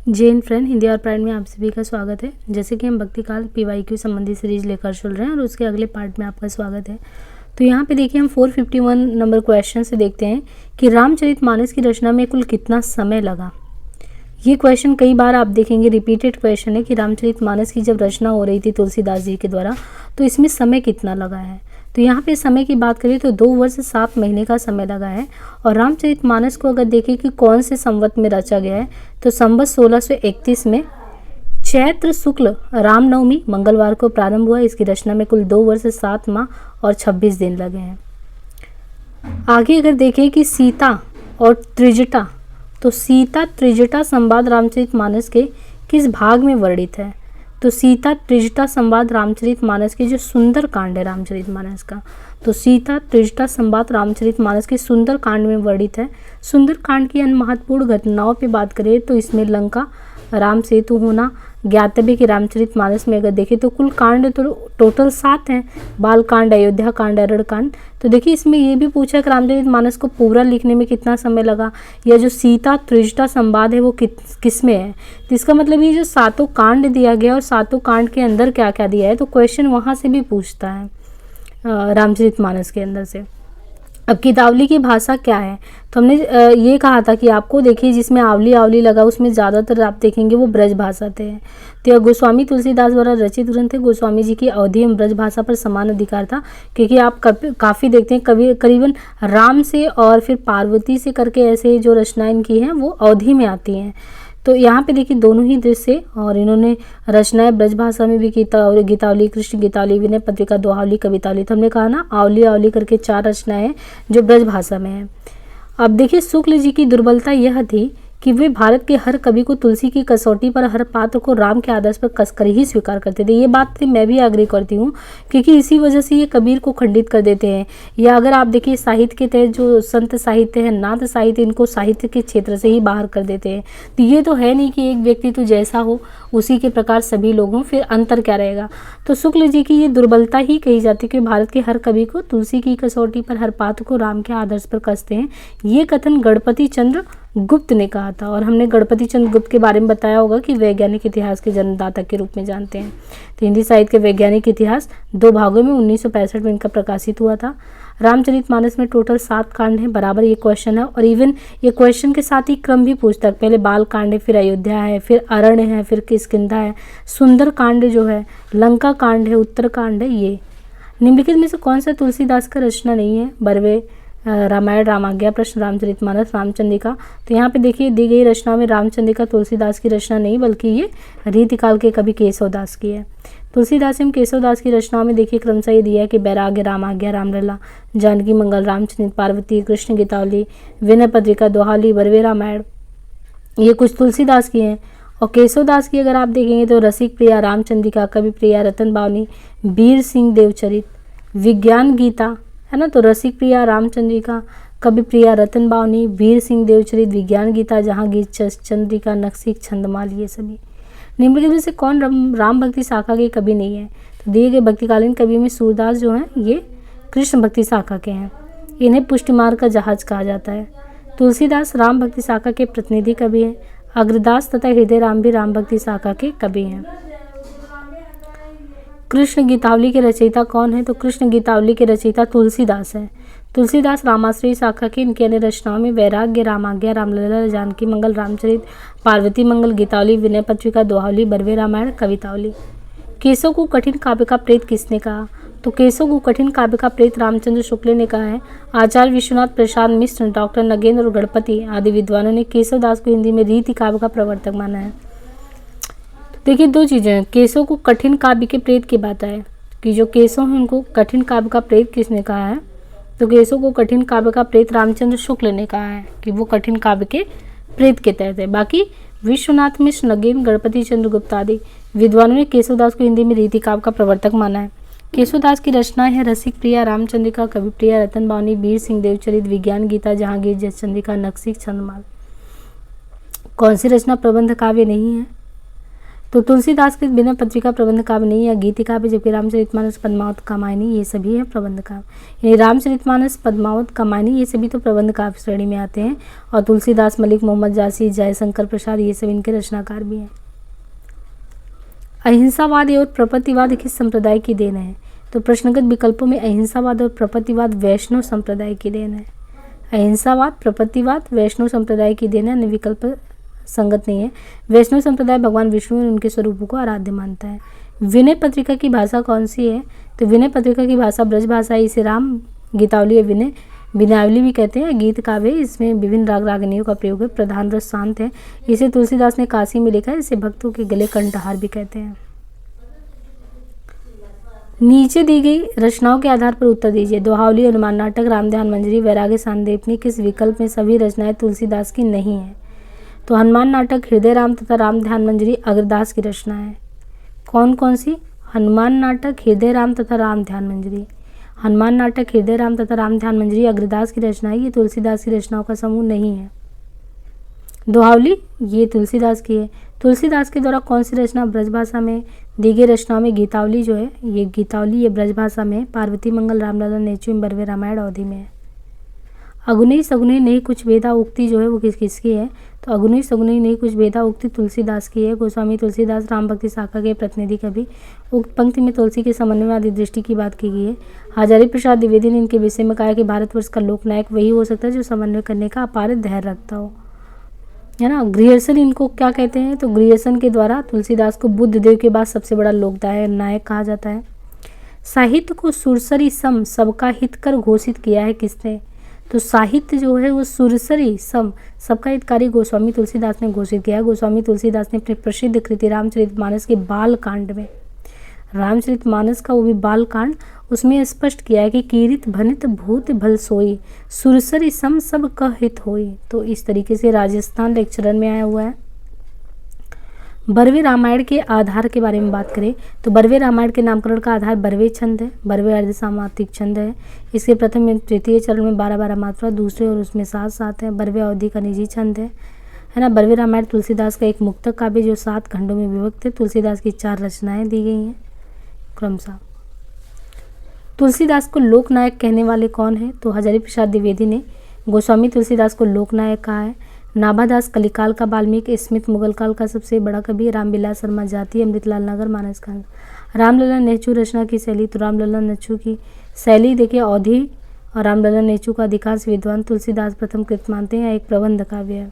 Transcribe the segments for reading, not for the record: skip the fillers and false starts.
जय हिंद फ्रेंड, हिंदी और प्राइड में आप सभी का स्वागत है। जैसे कि हम भक्तिकाल पीवाईक्यू संबंधी सीरीज लेकर चल रहे हैं और उसके अगले पार्ट में आपका स्वागत है। तो यहाँ पे देखिए हम 451 नंबर क्वेश्चन से देखते हैं कि रामचरितमानस की रचना में कुल कितना समय लगा। ये क्वेश्चन कई बार आप देखेंगे रिपीटेड क्वेश्चन है कि रामचरितमानस की जब रचना हो रही थी तुलसीदास जी के द्वारा तो इसमें समय कितना लगा है। तो यहाँ पे समय की बात करें तो 2 वर्ष 7 महीने का समय लगा है। और रामचरितमानस को अगर देखें कि कौन से संवत में रचा गया है तो संवत 1631 में चैत्र शुक्ल रामनवमी मंगलवार को प्रारंभ हुआ। इसकी रचना में कुल 2 वर्ष 7 माह और 26 दिन लगे हैं। आगे अगर देखें कि सीता और त्रिजटा, तो सीता त्रिजटा संवाद रामचरितमानस के किस भाग में वर्णित है। तो सीता त्रिजटा संवाद रामचरितमानस के जो सुंदर कांड है रामचरितमानस का, तो सीता त्रिजटा संवाद रामचरितमानस के सुंदर कांड में वर्णित है। सुंदर कांड की अन्य महत्वपूर्ण घटनाओं पे बात करें तो इसमें लंका राम सेतु होना, ज्ञातव्य कि रामचरितमानस में अगर देखें तो कुल कांड तो टोटल 7 हैं। बाल कांड, अयोध्या कांड, अरण्य कांड। तो देखिए इसमें ये भी पूछा कि रामचरितमानस को पूरा लिखने में कितना समय लगा, या जो सीता त्रिजटा संवाद है वो किस में है। तो इसका मतलब ये जो 7 कांड दिया गया और 7 कांड के अंदर क्या क्या दिया है, तो क्वेश्चन वहाँ से भी पूछता है रामचरितमानस के अंदर से। अब गितावली की भाषा क्या है, तो हमने ये कहा था कि आपको देखिए जिसमें आवली आवली लगा उसमें ज़्यादातर आप देखेंगे वो ब्रज भाषा थे। तो यह गोस्वामी तुलसीदास द्वारा रचित ग्रंथ है। गोस्वामी जी की अवधि एवं ब्रज भाषा पर समान अधिकार था, क्योंकि आप काफ़ी देखते हैं कभी करीबन राम से और फिर पार्वती से करके ऐसे जो रचनाएं इनकी हैं वो अवधि में आती हैं। तो यहाँ पे देखिए दोनों ही दृश्य और इन्होंने रचनाएं ब्रज भाषा में भी गीतावली, कृष्ण गीतावली, विनय पत्रिका, दोहावली, कवितावली। तो हमने कहा ना आवली आवली करके 4 रचनाएं हैं जो ब्रज भाषा में है। अब देखिए शुक्ल जी की दुर्बलता यह थी कि वे भारत के हर कवि को तुलसी की कसौटी पर, हर पात्र को राम के आदर्श पर कसकर ही स्वीकार करते थे। ये बात मैं भी एग्री करती हूँ, क्योंकि इसी वजह से ये कबीर को खंडित कर देते हैं। या अगर आप देखिए साहित्य के तहत जो संत साहित्य है, नाथ साहित्य, इनको साहित्य के क्षेत्र से ही बाहर कर देते हैं। तो ये तो है नहीं कि एक व्यक्ति तो जैसा हो उसी के प्रकार सभी लोग हों, फिर अंतर क्या रहेगा। तो शुक्ल जी की ये दुर्बलता ही कही जाती है कि भारत के हर कवि को तुलसी की कसौटी पर, हर पात्र को राम के आदर्श पर कसते हैं। ये कथन गणपति चंद्र गुप्त ने कहा था। और हमने गणपति चंद्र गुप्त के बारे में बताया होगा कि वैज्ञानिक इतिहास के जन्मदाता के रूप में जानते हैं। तो हिंदी साहित्य के वैज्ञानिक इतिहास 2 भागों में 1965 में इनका प्रकाशित हुआ था। रामचरितमानस में टोटल 7 कांड हैं, बराबर ये क्वेश्चन है। और इवन ये क्वेश्चन के साथ ही क्रम भी पूछता है, पहले बाल कांड है, फिर अयोध्या है, फिर अरण्य है, फिर किष्किंधा है, सुंदर कांड जो है, लंका कांड है, उत्तर कांड है। ये निम्नलिखित में से कौन सा तुलसीदास का रचना नहीं है। बरवे, रामायण, रामाज्ञा, प्रश्न, रामचरितमानस, रामचंद्रिका। तो यहाँ पे देखिए दी गई रचना में रामचंद्रिका तुलसीदास की रचना नहीं, बल्कि ये रीतिकाल के कवि केशवदास की है। तुलसीदास एवं केशवदास की रचनाओं में देखिए क्रमशः ये दिया है कि बैराग्य, रामाज्ञा, रामलला, जानकी मंगल, रामचरित, पार्वती, कृष्ण गीतावली, विनय पत्रिका, दोहावली, बरवे, रामायण, ये कुछ तुलसीदास की हैं। और केशवदास की अगर आप देखेंगे तो रसिक प्रिया, रामचंद्रिका, कवि प्रिया, रतन बावनी, वीर सिंह देवचरित, विज्ञान गीता, है ना। तो रसिक प्रिया, रामचंद्रिका, कवि प्रिया, रतन बावनी, वीर सिंह देवचरित, विज्ञान गीता, जहांगीर, चंद्रिका, नक्सिक, छंदमाल, ये सभी। निम्नलिखित में से कौन राम भक्ति शाखा के कवि नहीं है। तो दिए गए भक्तिकालीन कवि में सूरदास जो हैं ये कृष्ण भक्ति शाखा के हैं। इन्हें पुष्टिमार्ग का जहाज कहा जाता है। तुलसीदास राम भक्ति शाखा के प्रतिनिधि कवि हैं। अग्रदास तथा हृदय राम भी राम भक्ति शाखा के कवि हैं। कृष्ण गीतावली के रचयिता कौन है। तो कृष्ण गीतावली के रचयिता तुलसीदास है। तुलसीदास रामाश्रयी शाखा की इनकी अन्य रचनाओं में वैराग्य, रामाज्ञा, रामलला, जानकी मंगल, रामचरित, पार्वती मंगल, गीतावली, विनय पत्रिका, दोहावली, बरवे, रामायण, कवितावली। केशव को कठिन काव्य का प्रेत किसने कहा। तो केशव को कठिन काव्य का प्रेत रामचंद्र शुक्ल ने कहा है। आचार्य विश्वनाथ प्रसाद मिश्र, डॉक्टर नगेंद्र और गणपति आदि विद्वानों ने केशवदास को हिंदी में रीति काव्य का प्रवर्तक माना है। देखिए 2 चीज़ें हैं, केशव को कठिन काव्य के प्रेत की बात है कि जो केशव हैं उनको कठिन काव्य का प्रेत किसने कहा है। तो केशव को कठिन काव्य का प्रेत रामचंद्र शुक्ल ने कहा है कि वो कठिन काव्य के प्रेत के तहत है। बाकी विश्वनाथ मिश्र, नगेंद्र, गणपति चंद्र गुप्त आदि विद्वानों ने केशवदास को हिंदी में रीति काव्य का प्रवर्तक माना है। केशवदास की रचनाएं हैं रसिक प्रिया, रामचंद्रिका, कवि प्रिया, रतन बावनी, वीर सिंह देवचरित, विज्ञान गीता, जहांगीर, चंद्रिका, नक्सिक, छंदमाल। कौन सी रचना प्रबंध काव्य नहीं है। तो तुलसीदास के बिना पत्रिका प्रबंध काव्य नहीं है, गीति काव्य, जबकि रामचरितमानस, पद्मावत, कामायनी ये सभी है प्रबंध काव्य। ये रामचरितमानस, पद्मावत, कामायनी ये सभी तो प्रबंध काव्य श्रेणी में आते हैं। और तुलसीदास, मलिक मोहम्मद जासी, जयशंकर प्रसाद ये सब इनके रचनाकार भी हैं। अहिंसावाद और प्रपत्तिवाद किस संप्रदाय की देन है? तो प्रश्नगत विकल्पों में अहिंसावाद और प्रपत्तिवाद वैष्णव संप्रदाय की देन है। अहिंसावाद, प्रपत्तिवाद वैष्णव संप्रदाय की देन है, अन्य विकल्प संगत नहीं है। वैष्णव संप्रदाय भगवान विष्णु और उनके स्वरूपों को आराध्य मानता है। विनय पत्रिका की भाषा कौन सी है? तो विनय पत्रिका की भाषा ब्रज भाषा है। इसे राम गीतावली विनय विनयावली भी कहते हैं। गीत काव्य, इसमें विभिन्न राग रागिनियों का प्रयोग है। प्रधान रस शांत है। इसे तुलसीदास ने काशी में लिखा है। इसे भक्तों के गले कंठहार भी कहते हैं। नीचे दी गई रचनाओं के आधार पर उत्तर दीजिए। दोहावली, हनुमान नाटक, राम ध्यान मंजरी, वैराग्य सांदीपनी किस विकल्प में सभी रचनाएं तुलसीदास की नहीं है? तो हनुमान नाटक, हृदय राम तथा राम ध्यान मंजरी अग्रदास की रचना है। कौन कौन सी? हनुमान नाटक, हृदय राम तथा राम ध्यान मंजरी। हनुमान नाटक, हृदय राम तथा राम ध्यान मंजरी अग्रदास की रचना है। ये तुलसीदास की रचनाओं का समूह नहीं है। दोहावली ये तुलसीदास की है। तुलसीदास के द्वारा कौन सी रचना ब्रजभाषा में दी गई? रचनाओं में गीतावली जो है, ये गीतावली ये ब्रजभाषा में, पार्वती मंगल, रामलला, नेचुम, बरवे रामायण अवधि में है। अगुनी सगुनी नहीं कुछ भेदा उक्ति जो है वो किसकी है? तो अगुनी सगुनी नहीं कुछ भेदा उक्ति तुलसीदास की है। गोस्वामी तुलसीदास राम भक्ति शाखा के प्रतिनिधि कवि। उक्त पंक्ति में तुलसी के समन्वयवादी दृष्टि की बात की गई है। हजारी प्रसाद द्विवेदी ने इनके विषय में कहा कि भारतवर्ष का लोकनायक वही हो सकता है जो समन्वय करने का अपार धैर्य रखता हो, है ना। ग्रियर्सन इनको क्या कहते हैं? तो ग्रियर्सन के द्वारा तुलसीदास को बुद्ध देव के बाद सबसे बड़ा लोकदायक नायक कहा जाता है। साहित्य को सुरसरी सम सबका हित कर घोषित किया है किसने? तो साहित्य जो है वो सुरसरी सम सबका हितकारी गोस्वामी तुलसीदास ने घोषित किया है। गोस्वामी तुलसीदास ने अपनी प्रसिद्ध कृति रामचरितमानस के बाल कांड में, रामचरितमानस का वो भी बाल कांड, उसमें स्पष्ट किया है कि कीरित भनित भूत भल सोई, सुरसरी सम सब का हित होई। तो इस तरीके से राजस्थान लेक्चरर में आया हुआ है। बरवे रामायण के आधार के बारे में बात करें तो बरवे रामायण के नामकरण का आधार बरवे छंद है। बरवे अर्धसामात्रिक छंद है। इसके प्रथम एवं तृतीय चरण में 12-12 मात्रा, दूसरे और उसमें 7-7 है। बरवे अवधि का निजी छंद है ना। बरवे रामायण तुलसीदास का एक मुक्तक काव्य जो 7 खंडों में विभक्त है। तुलसीदास की 4 रचनाएं दी गई हैं क्रमशः। तुलसीदास को लोकनायक कहने वाले कौन है? तो हजारी प्रसाद द्विवेदी ने गोस्वामी तुलसीदास को लोकनायक कहा है। नाभादास कलिकाल का वाल्मीकि, स्मिथ मुगल काल का सबसे बड़ा कवि, रामविलास शर्मा जाति, अमृतलाल नगर मानस कांड। रामलला नेचू रचना की शैली, तो रामलला नेचू की शैली देखिए अवधि और रामलला नेचू का अधिकांश विद्वान तुलसीदास प्रथम कृत मानते हैं। एक प्रबंध काव्य है।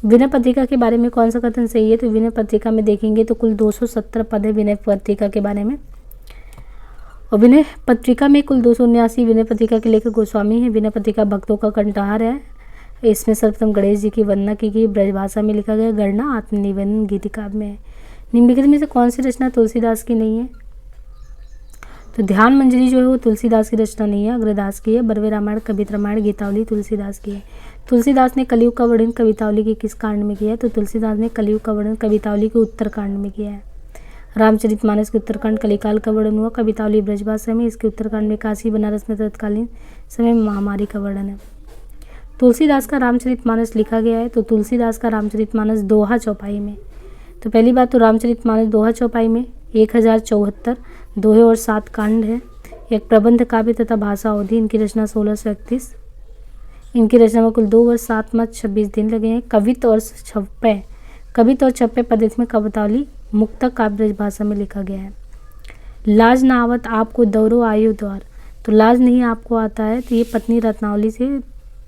विनय पत्रिका के बारे में कौन सा कथन सही है? तो विनय पत्रिका में देखेंगे तो कुल 270 पद है विनय पत्रिका के बारे में। और विनय पत्रिका में कुल 279 विनय पत्रिका के लेखक गोस्वामी हैं। विनय पत्रिका भक्तों का कंठहार है। इसमें सर्वप्रथम गणेश जी की वंदना की गई, ब्रजभाषा में लिखा गया, गणना आत्मनिवेदन गीति काव्य में है। निम्नलिखित में से कौन सी रचना तुलसीदास की नहीं है? तो ध्यान मंजरी जो है वो तुलसीदास की रचना नहीं है, अग्रदास की है। बरवे रामायण, कवित रामायण, गीतावली तुलसीदास की है। तुलसीदास ने कलियुग का वर्णन कवितावली के किस कांड में किया है? तो तुलसीदास ने कलियुग का वर्णन कवितावली के उत्तर कांड में किया है। रामचरितमानस के उत्तरकांड कलिकाल का वर्णन हुआ। कवितावली ब्रजभाषा में, इसके उत्तरकांड में काशी बनारस में तत्कालीन समय में महामारी का वर्णन है। तुलसीदास का रामचरितमानस लिखा गया है। तो तुलसीदास का रामचरितमानस दोहा चौपाई में। तो पहली बात तो रामचरितमानस दोहा चौपाई में 1074 दोहे और 7 कांड है। एक प्रबंध काव्य तथा भाषा अवधि। इनकी रचना 1631। इनकी रचना में कुल 2 वर्ष 7 माह 26 दिन लगे हैं। कवित और छप्पे पद्धति में कवितावली मुक्तक काव्य ब्रजभाषा में लिखा गया है। लाज न आवत आपको दौरो आयु द्वार। तो लाज नहीं आपको आता है, तो ये पत्नी रत्नावली से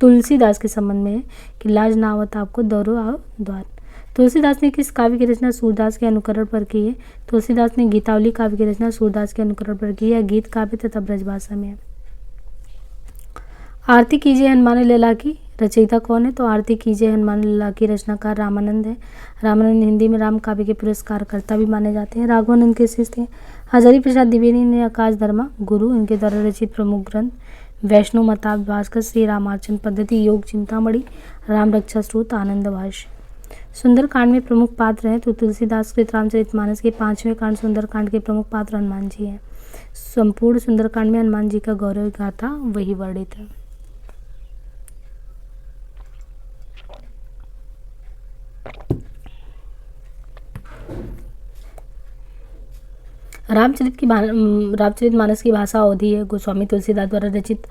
तुलसीदास के संबंध में है कि लाज न आवत आपको दौरो आयु द्वार। तुलसीदास ने किस काव्य की रचना सूरदास के अनुकरण पर की है? तुलसीदास ने गीतावली काव्य की रचना सूरदास के अनुकरण पर की है। गीत काव्य तथा ब्रजभाषा में है। आरती कीजिए हनुमान लला की रचयिता कौन है? तो आरती कीजिए हनुमान लला की रचनाकार रामानंद है। रामानंद हिंदी में राम काव्य के पुरस्कारकर्ता भी माने जाते हैं। राघवानंद के शिष्य थे। हजारी प्रसाद द्विवेदी ने आकाश धर्मा गुरु, इनके द्वारा रचित प्रमुख ग्रंथ वैष्णव मताब भास्कर, श्री रामार्चन पद्धति, योग चिंतामणि, राम रक्षा स्रोत, आनंद भाष्य। सुंदरकांड में प्रमुख पात्र हैं। तो तुलसीदास कृत रामचरितमानस के 5वें कांड सुंदरकांड के प्रमुख पात्र हनुमान जी हैं। संपूर्ण सुंदरकांड में हनुमान जी का गौरव गाथा वही वर्णित है। रामचरितमानस की भाषा अवधी है। गोस्वामी तुलसीदास द्वारा रचित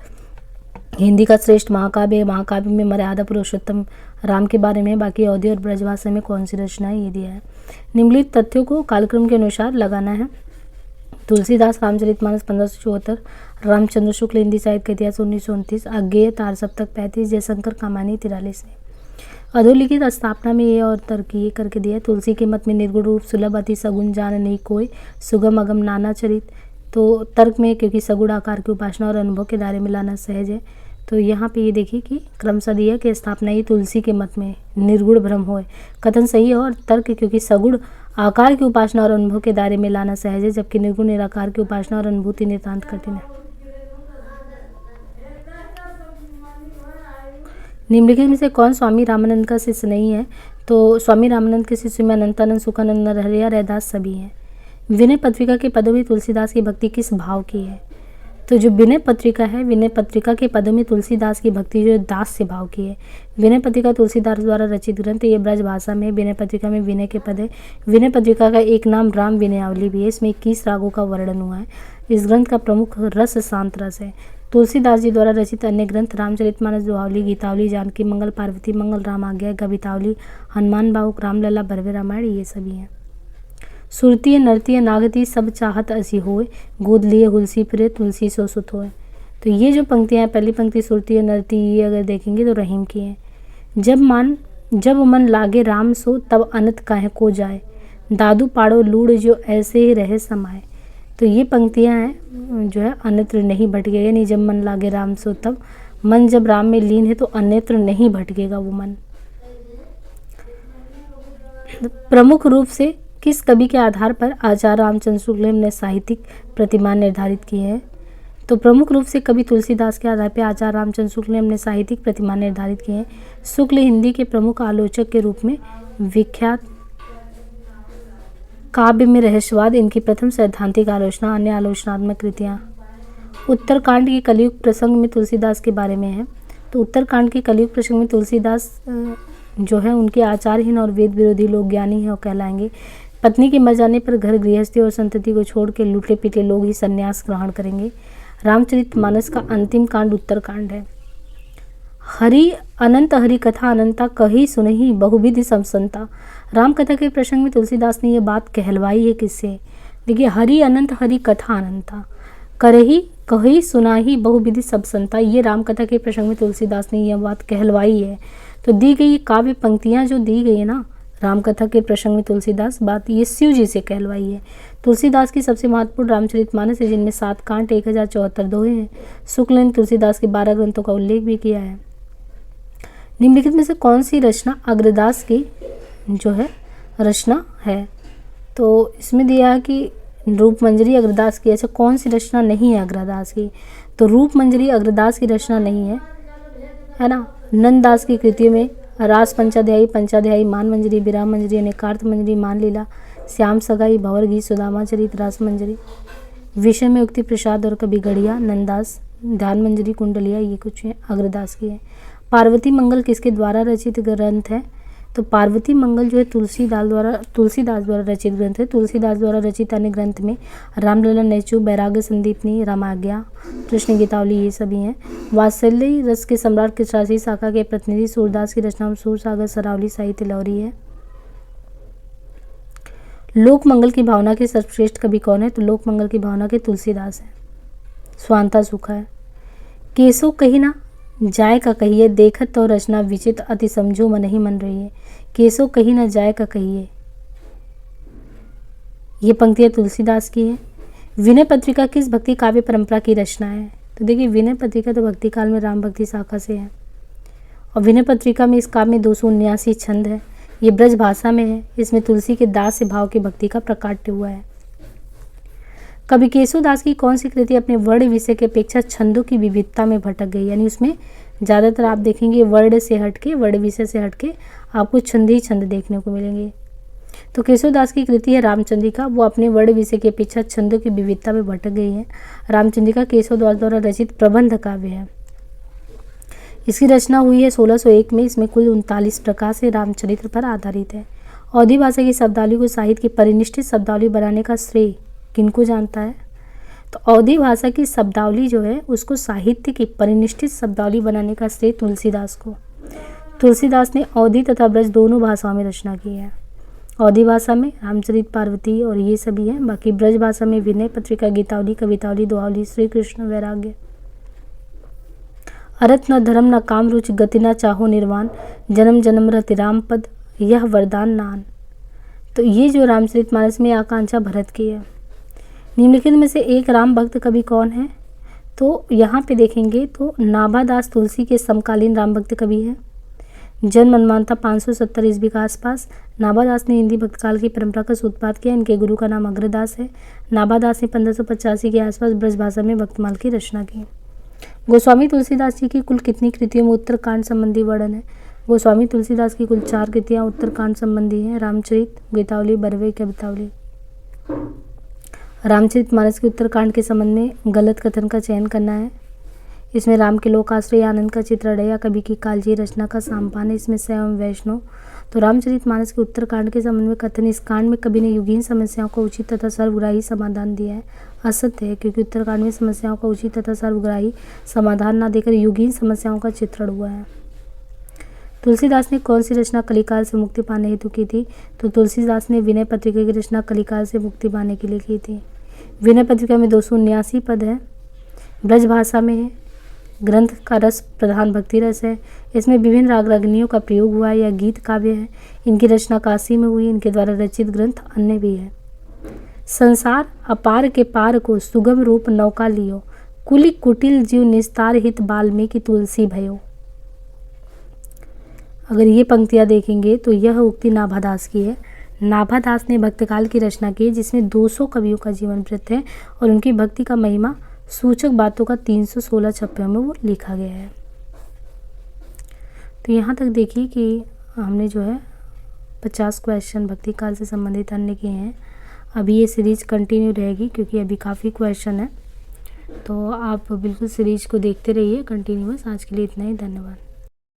हिंदी का श्रेष्ठ महाकाव्य है। महाकाव्य में मर्यादा पुरुषोत्तम राम के बारे में, बाकी अवधी और ब्रजभाषा में कौन सी रचना है ये दिया है। निम्नलिखित तथ्यों को कालक्रम के अनुसार लगाना है। तुलसीदास रामचरितमानस 1574, रामचंद्र शुक्ल हिंदी साहित्य का इतिहास 1929, अज्ञेय तार सप्तक 35, जयशंकर कामानी 43 में। अधोलिखित स्थापना में ये और तर्क ये करके दिया है। तुलसी के मत में निर्गुण रूप सुलभ अति सगुण जान नहीं कोई, सुगम अगम नाना चरित। तो तर्क में क्योंकि सगुण आकार की उपासना और अनुभव के दायरे में लाना सहज है, तो यहाँ पे ये देखिए कि क्रमशः दिया कि स्थापना ये तुलसी के मत में निर्गुण ब्रह्म होए, कथन सही है। और तर्क क्योंकि सगुण आकार की उपासना और अनुभव के दायरे में लाना सहज है, जबकि निर्गुण निराकार की उपासना और अनुभूति नितांत कठिन है। निम्नलिखित में से कौन स्वामी रामानंद का शिष्य नहीं है? तो स्वामी रामानंद के शिष्य में अनंतानंद, सुखानंद, नरहरिया, रैदास सभी हैं। विनय पत्रिका के पदों में तुलसीदास की भक्ति किस भाव की है? तो जो विनय पत्रिका है, विनय पत्रिका के पदों में तुलसीदास की भक्ति जो दास्य भाव की है। विनय पत्रिका तुलसीदास द्वारा रचित ग्रंथ, ये ब्रज भाषा में। विनय पत्रिका में विनय के पद है। विनय पत्रिका का एक नाम राम विनयावली भी है। इसमें 21 रागों का वर्णन हुआ है। इस ग्रंथ का प्रमुख रस शांत रस है। तुलसीदास जी द्वारा रचित अन्य ग्रंथ रामचरितमानस, दोहावली, गीतावली, जानकी मंगल, पार्वती मंगल, राम आज्ञा, कवितावली, हनुमान बाहुक, रामलला, भरवे रामायण, ये सभी हैं। सुरतीय नरतीय नागती सब चाहत असी होए, गोद लिए हुलसी फिरे तुलसी सो सुत होए। तो ये जो पंक्तियाँ हैं, पहली पंक्ति सुरतीय नरती, ये अगर देखेंगे तो रहीम की है। जब मन लागे राम सो, तब अनत काहे को जाए, दादू पाड़ो लूड़ जो ऐसे ही रहे समाए। तो ये पंक्तियाँ हैं जो है अन्यत्र नहीं भटकेगा, यानी जब मन लागे राम सो, तब मन जब राम में लीन है तो अन्यत्र नहीं भटकेगा वो मन। प्रमुख रूप से किस कवि के आधार पर आचार्य रामचंद्र शुक्ल ने साहित्यिक प्रतिमान निर्धारित किए हैं? तो प्रमुख रूप से कवि तुलसीदास के आधार पर आचार्य रामचंद्र शुक्ल ने अपने साहित्यिक प्रतिमान निर्धारित किए हैं। शुक्ल हिंदी के प्रमुख आलोचक के रूप में विख्यात, काव्य में रहस्यवाद इनकी प्रथम सैद्धांतिक आलोचना, अन्य आलोचनात्मक कृतियाँ। उत्तरकांड के कलयुग प्रसंग में तुलसीदास के बारे में है। तो उत्तरकांड के कलयुग प्रसंग में तुलसीदास जो है उनके आचारहीन और वेद विरोधी लोग ज्ञानी हैं और कहलाएंगे। पत्नी के मर जाने पर घर गृहस्थी और संतति को छोड़ के लूटे पीटे लोग ही संन्यास ग्रहण करेंगे। रामचरितमानस का अंतिम कांड उत्तरकांड है। हरि अनंत हरि कथा अनंता, कही सुनही बहुविधि समसंता। राम कथा के प्रसंग में तुलसीदास ने यह बात कहलवाई है किससे? देखिए, हरि अनंत हरि कथा अनंता, करही कही सुनाही बहुविधि सब संता। ये राम कथा के प्रसंग में तुलसीदास ने यह बात कहलवाई है। तो दी गई काव्य पंक्तियाँ जो दी गई है ना राम कथा के प्रसंग में तुलसीदास, बात ये शिव जी से कहलवाई है। तुलसीदास की सबसे महत्वपूर्ण रामचरितमानस है, जिनमें 7 कांड 1074 दोहे हैं। शुक्ल ने तुलसीदास के 12 ग्रंथों का उल्लेख भी किया है। निम्नलिखित में से कौन सी रचना अग्रदास की जो है रचना है? तो इसमें दिया है कि रूपमंजरी अग्रदास की। ऐसा कौन सी रचना नहीं है अग्रदास की? तो रूपमंजरी अग्रदास की रचना नहीं है ना। नंददास की कृतियों में रास पंचाध्यायी, मान मंजरी, विराम मंजरी, अनेकार्थ मंजरी, मान लीला, श्याम सगाई, भंवर गीत, सुदामा चरित, रास मंजरी, विषय में उक्ति प्रसाद और कभी गढ़िया, नंददास, ध्यान मंजरी, कुंडलिया, ये कुछ अग्रदास की है। पार्वती मंगल किसके द्वारा रचित ग्रंथ है? तो पार्वती मंगल जो है तुलसीदास द्वारा रचित ग्रंथ है। तुलसीदास द्वारा रचित अन्य ग्रंथ में रामलला, नैचु, बैराग्य संदीपनी, रामाज्ञा, कृष्ण गीतावली, ये सभी हैं। वात्सल्य रस के सम्राट कृष्णासी शाखा के प्रतिनिधि सूरदास की रचना सूरसागर, सरावली, साहित्य लहरी है। लोक मंगल की भावना के सर्वश्रेष्ठ कवि कौन है? तो लोक मंगल की भावना के तुलसीदास है। स्वांता सुखा है। केसो कही ना जाय का कहिए, देखत तो रचना विचित्र, अति समझो मन ही मन रही है। केसो कही ना जाय का कहिए, ये पंक्तियाँ तुलसीदास की है। विनय पत्रिका किस भक्ति काव्य परंपरा की रचना है? तो देखिए, विनय पत्रिका तो भक्ति काल में राम भक्ति शाखा से है। और विनय पत्रिका में इस काव्य में 279 छंद है। ये ब्रज भाषा में है। इसमें तुलसी के दास से भाव की भक्ति का प्रकाट्य हुआ है। कवि केशवदास की कौन सी कृति अपने वर्ण विषय की अपेक्षा छंदों की विविधता में भटक गई? यानी उसमें ज़्यादातर आप देखेंगे वर्ण से हटके, वर्ण विषय से हटके आपको छंद ही छंद देखने को मिलेंगे। तो केशवदास की कृति है रामचंद्रिका। वो अपने वर्ण विषय की अपेक्षा छंदों की विविधता में भटक गई है। रामचंद्रिका केशवदास द्वारा रचित प्रबंध काव्य है। इसकी रचना हुई है 1601 में। इसमें कुल 39 प्रकार से रामचरित्र पर आधारित है। अवधी भाषा की शब्दावली को साहित्य की परिनिष्ठित शब्दावली बनाने का श्रेय किनको जानता है? तो अवधी भाषा की शब्दावली जो है उसको साहित्य की परिनिष्ठित शब्दावली बनाने का श्रेय तुलसीदास को। तुलसीदास ने अवधी तथा ब्रज दोनों भाषाओं में रचना की है। अवधी भाषा में रामचरित पार्वती और ये सभी हैं। बाकी ब्रज भाषा में विनय पत्रिका, गीतावली, कवितावली, दोहावली, श्री कृष्ण, वैराग्य, अरथ न धर्म न काम रुचि, गति न चाहो निर्वाण, जन्म जन्म रति राम पद, यह वरदान नान। तो ये जो रामचरितमानस में आकांक्षा भरत की है। निम्नलिखित में से एक राम भक्त कवि कौन है? तो यहाँ पे देखेंगे तो नाभादास तुलसी के समकालीन राम भक्त कवि है। जन्म अनुमान था 570 ईस्वी के आसपास। नाभादास ने हिंदी भक्तकाल की परंपरा का सूत्रपात किया। इनके गुरु का नाम अग्रदास है। नाभादास ने 1585 के आसपास ब्रज भाषा में भक्तमाल की रचना की। गोस्वामी तुलसीदास जी की कुल कितनी कृतियों में उत्तरकांड संबंधी वर्णन है? गोस्वामी तुलसीदास की कुल 4 कृतियाँ उत्तरकांड संबंधी हैं। रामचरित, गीतावली, बरवे, कवितावली। रामचरितमानस के उत्तरकांड के संबंध में गलत कथन का चयन करना है। इसमें राम के लोकाश्रय आनंद का चित्रण है या कवि की कालजी रचना का साम्पान है। इसमें शैव वैष्णव। तो रामचरितमानस के उत्तरकांड के संबंध में कथन, इस कांड में कवि ने युगीन समस्याओं का उचित तथा सर्वग्राही समाधान दिया है, असत्य है, क्योंकि उत्तरकांड में समस्याओं का उचित तथा सर्वग्राही समाधान न देकर युगीन समस्याओं का चित्रण हुआ है। तुलसीदास ने कौन सी रचना कलिकाल से मुक्ति पाने हेतु की थी? तो तुलसीदास ने विनय पत्रिका की रचना कलिकाल से मुक्ति पाने के लिए की थी। विनय पत्रिका में 279 पद है, ब्रज भाषा में है। ग्रंथ का रस प्रधान भक्ति रस है। इसमें विभिन्न राग रागिनियों का प्रयोग हुआ है या गीत काव्य है। इनकी रचना काशी में हुई। इनके द्वारा रचित ग्रंथ अन्य भी है। संसार अपार के पार को सुगम रूप नौका लियो, कुली कुटिल जीव निस्तार हित वाल्मीकि तुलसी भयो। अगर ये पंक्तियाँ देखेंगे तो यह उक्ति नाभादास की है। नाभादास ने भक्तकाल की रचना की जिसमें 200 कवियों का जीवन वृत्त है और उनकी भक्ति का महिमा सूचक बातों का 316 छप्पयों में वो लिखा गया है। तो यहाँ तक देखिए कि हमने जो है 50 क्वेश्चन भक्तिकाल से संबंधित अन्य किए हैं। अभी ये सीरीज कंटिन्यू रहेगी क्योंकि अभी काफ़ी क्वेश्चन है, तो आप बिल्कुल सीरीज को देखते रहिए कंटिन्यूअस। आज के लिए इतना ही, धन्यवाद।